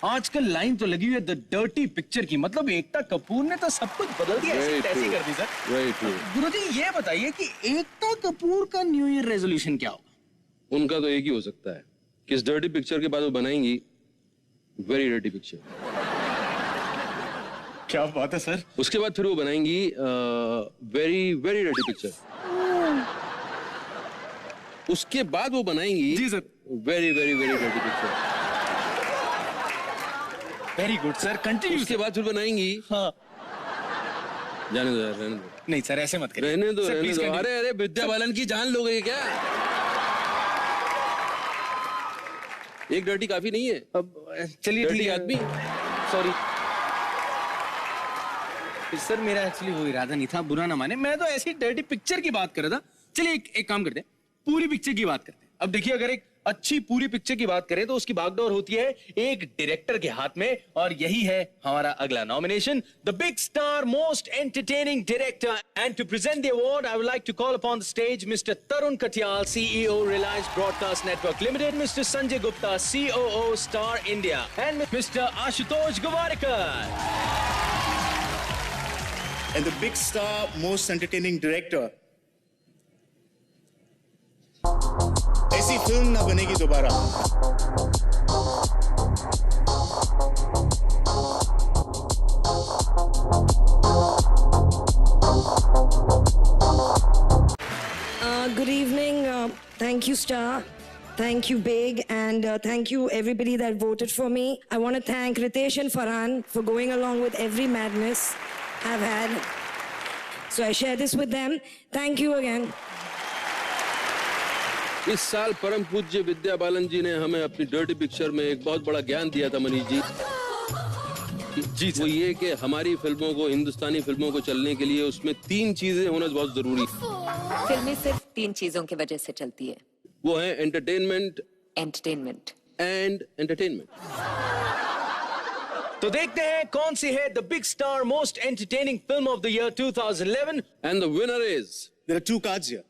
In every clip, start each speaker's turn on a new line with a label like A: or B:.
A: आजकल लाइन तो लगी हुई है द डर्टी पिक्चर की, मतलब एकता कपूर ने तो सब कुछ बदल दिया, ऐसी तैसी कर दी सर। गुरुजी ये बताइए कि एकता कपूर का न्यू ईयर रेजोल्यूशन क्या होगा?
B: उनका तो एक ही हो सकता है कि इस डर्टी पिक्चर के बाद वो बनाएंगी वेरी डर्टी पिक्चर।
A: क्या बात है सर।
B: उसके बाद फिर वो बनाएंगी वेरी वेरी डर्टी पिक्चर। उसके बाद वो बनाएंगी
A: जी sir
B: very very very dirty picture.
A: Very good sir, continue.
B: उसके बाद फिर बनाएंगी,
A: हाँ
B: जाने दो यार, रहने दो।
A: नहीं सर ऐसे मत करिए,
B: रहने दो,
A: सर,
B: रहने
A: please
B: दो।
A: continue।
B: अरे अरे विद्या बालन की जान लोगे क्या? एक डर्टी काफी नहीं है?
A: अब चलिए
B: डर्टी आदमी।
A: सॉरी सर, मेरा एक्चुअली वो इरादा नहीं था, बुरा ना माने, मैं तो ऐसी डर्टी पिक्चर की बात कर रहा था। चलिए एक काम करते हैं, पूरी पिक्चर की बात करते हैं। अब देखिए, अगर एक अच्छी पूरी पिक्चर की बात करें तो उसकी बागडोर होती है एक डायरेक्टर के हाथ में, और यही है हमारा अगला nomination, the big star most entertaining director. And to present the award I would like to call upon the stage mister Tarun Katiyal, CEO Reliance broadcast network limited, mister Sanjay Gupta, COO Star India, and mister Ashutosh Gowariker.
C: And the big star, most entertaining director. ऐसी film ना बनेगी दोबारा।
D: Good evening. Thank you, Star. Thank you, Big, and thank you everybody that voted for me. I want to thank Ritesh and Farhan for going along with every madness I've had. So I share this with them. Thank you again.
B: इस साल परम पूज्य विद्या बालन जी ने हमें अपनी dirty picture में एक बहुत बड़ा ज्ञान दिया था मनीष जी। जी वो ये कि हमारी फिल्मों को, हिंदुस्तानी फिल्मों को चलने के लिए उसमें 3 चीजें होना बहुत जरूरी।
E: फिल्में सिर्फ 3 चीजों की वजह से चलती है।
B: वो है एंटरटेनमेंट
E: एंटरटेनमेंट
A: तो देखते हैं कौन सी है the big star most entertaining film of the year 2011,
B: and the winner is,
C: There are 2 cards here,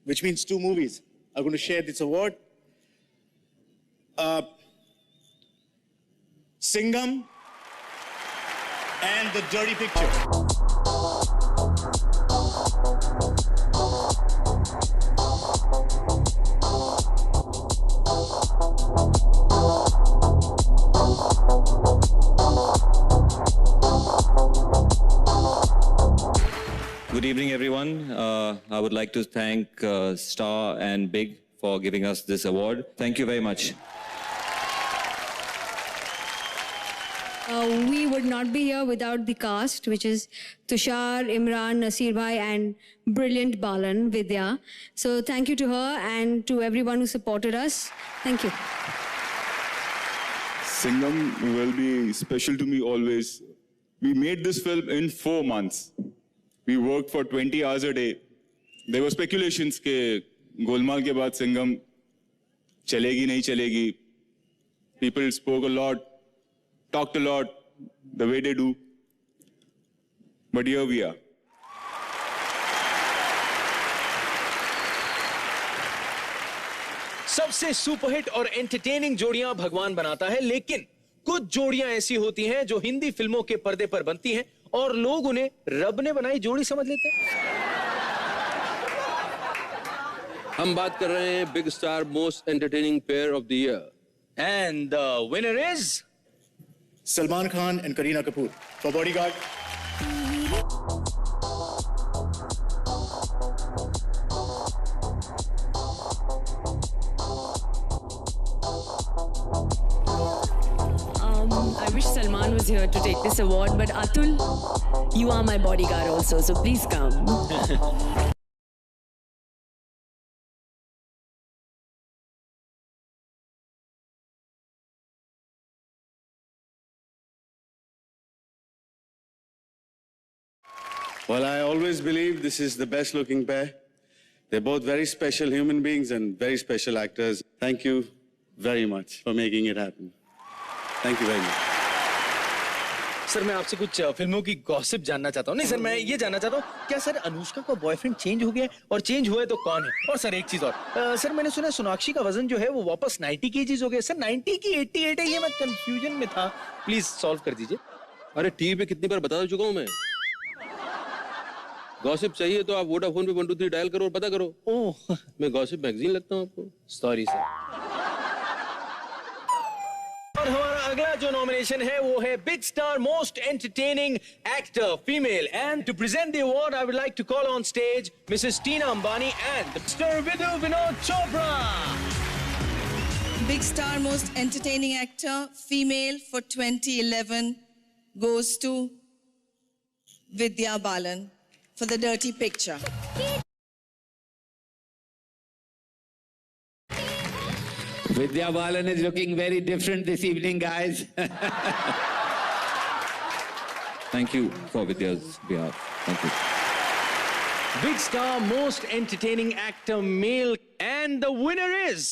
C: which means 2 movies are going to share this award. Singham and The Dirty Picture.
F: Good evening, everyone. I would like to thank Star and Big for giving us this award. Thank you very much.
G: We would not be here without the cast, which is Tushar, Imran, Nasir Bhai, and brilliant Balan, Vidya. So thank you to her and to everyone who supported us. Thank you.
H: Singham will be special to me always. We made this film in 4 months. We worked for 20 hours a day. There were speculations के गोलमाल के बाद सिंघम चलेगी नहीं चलेगी. People spoke a lot, talked a lot, the way they do. But here we are.
A: सबसे superhit और entertaining जोड़ियां भगवान बनाता है, लेकिन कुछ जोड़ियां ऐसी होती हैं जो हिंदी फिल्मों के पर्दे पर बनती हैं और लोग उन्हें रब ने बनाई जोड़ी समझ लेते हैं।
B: हम बात कर रहे हैं big star most entertaining pair of the year,
A: and the winner is
C: Salman Khan and Kareena Kapoor for Bodyguard.
I: I wish Salman was here to take this award, but Atul, you are my bodyguard also, so please come.
J: Well, I always believe this is the best looking pair. They're both very special human beings and very special actors. Thank you very much for making it happen. Thank you very much.
A: Sir मैं आपसे कुछ फिल्मों की gossip जानना चाहता हूँ। नहीं sir, मैं ये जानना चाहता हूँ, क्या सर अनुष्का का बॉयफ्रेंड चेंज हो गया है? और चेंज हुआ है तो कौन है? और सर एक चीज और, सर मैंने सुना सोनाक्षी का वजन जो है वो वापस 90 kg हो गया। सर 90 की 88 है, ये मैं कंफ्यूजन में था, प्लीज सॉल्व कर दीजिए।
B: अरे टीवी पे कितनी बार बता चुका हूँ मैं। गॉसिप चाहिए तो आप वोडाफोन पे 123 डायल करो और पता करो।
A: ओह,
B: मैं गॉसिप मैगजीन लगता हूँ आपको?
A: Sorry sir. और हमारा अगला जो नॉमिनेशन है वो है Big star most entertaining actor female, and to present the award I would like to call on stage Mrs Tina Ambani and Mr Vidhu Vinod Chopra.
K: Big Star Most Entertaining Actor Female for 2011 goes to Vidya Balan for The Dirty Picture.
L: Vidya Balan is looking very different this evening, guys.
F: Thank you for Vidya's behalf. Thank you.
A: Big Star Most Entertaining Actor Male, and the winner is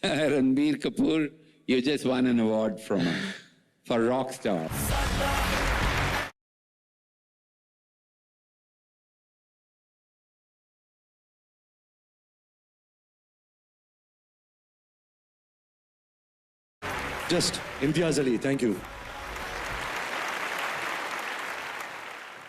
L: Ranbir Kapoor, you just won an award from for Rockstar.
M: Just Imtiaz Ali, thank you.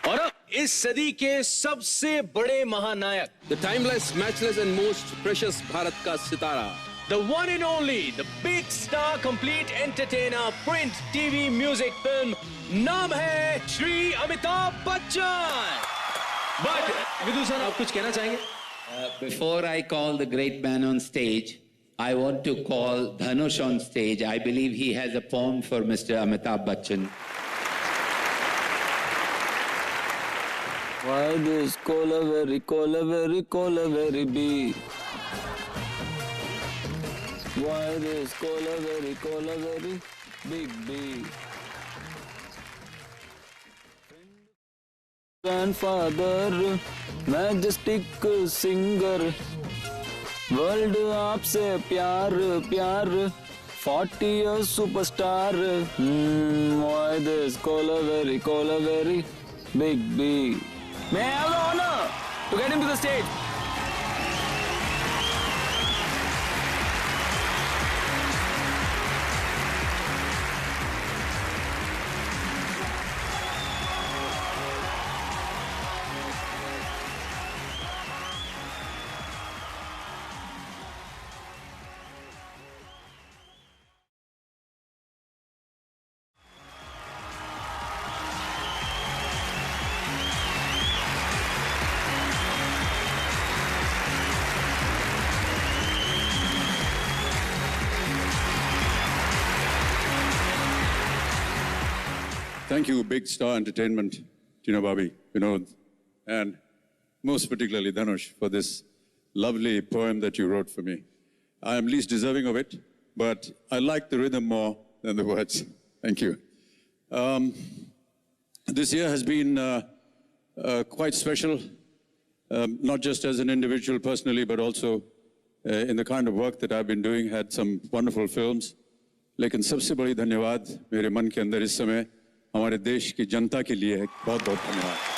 A: और अब इस सदी के सबसे बड़े महानायक,
B: The timeless, matchless and most precious Bharat का सितारा,
A: the one and only, the big star, complete entertainer, print, TV, music, film, नाम है श्री अमिताभ बच्चन। बट विदु सर, आप कुछ कहना चाहेंगे?
L: Before I call the great man on stage, I want to call Dhanush on stage. I believe he has a poem for Mr. Amitabh Bachchan.
N: Why this cola very big? Why this cola very big? Grandfather, majestic singer. World आपसे प्यार 40 years superstar. Why this cola very big? May I have the honor to get him to the stage?
J: Thank you, Big Star Entertainment, Tina Babi, Vinod, and most particularly Dhanush for this lovely poem that you wrote for me. I am least deserving of it, but I like the rhythm more than the words. Thank you. This year has been quite special, not just as an individual personally, but also in the kind of work that I've been doing, had some wonderful films. लेकिन सबसे बड़ी धन्यवाद मेरे मन के अंदर इस समय हमारे देश की जनता के लिए है। बहुत बहुत धन्यवाद।